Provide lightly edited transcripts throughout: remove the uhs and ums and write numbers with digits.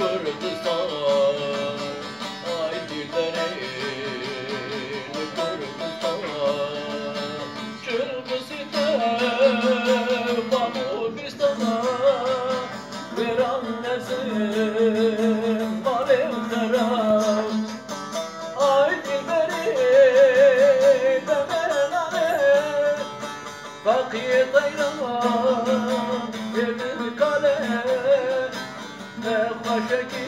Kurdistan, ay dillerin Kurdistan, çırpısıda Bamubistan'a veran nezim alem taraf, ay dillerin demen alem, bakiye tayran yedin kale. نقاشکی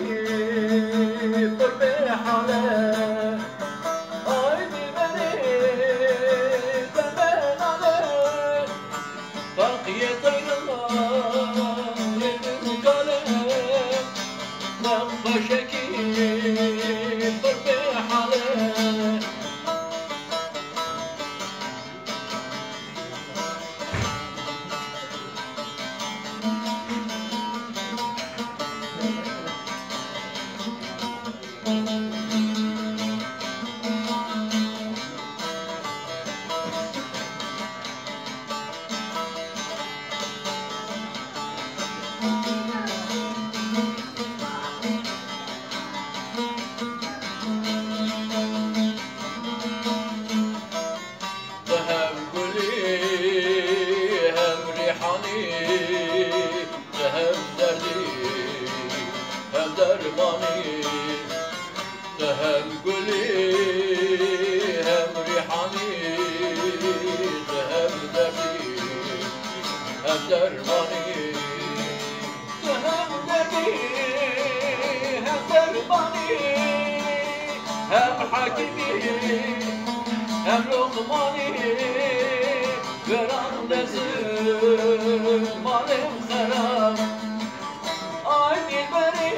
پر به حاله آیدی بری دمناله باقی طیران یدن کاله نقاشکی پر به حاله هم گلی هم ریحانی هم دردی هم درمانی هم دردی هم درمانی هم حکیمی هم لقمانی بران دزم مالم خراب آی دلبری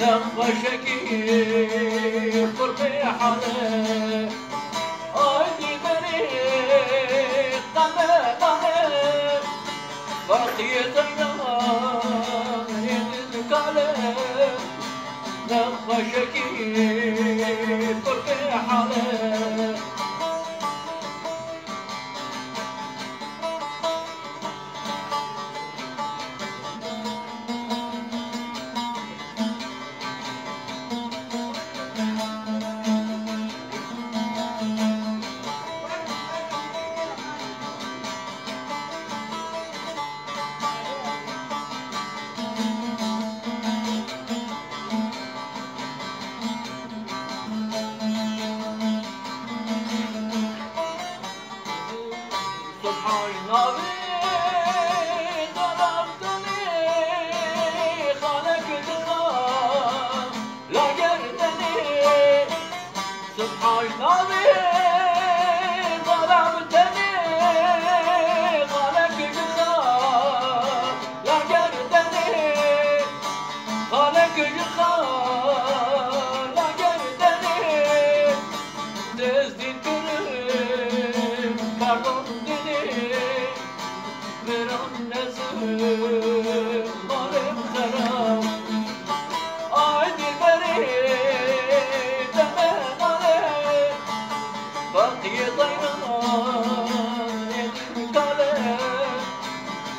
نقاشکی پر به حاله آیدی بری قمه قمه باقی تیران یدن کاله نقاشکی پر به حاله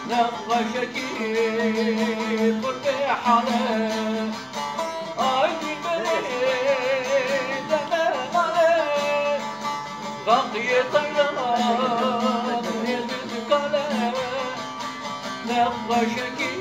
نقاشکی پر به حاله آیدی بری دمناله باقی طیران یدن کاله نقاشکی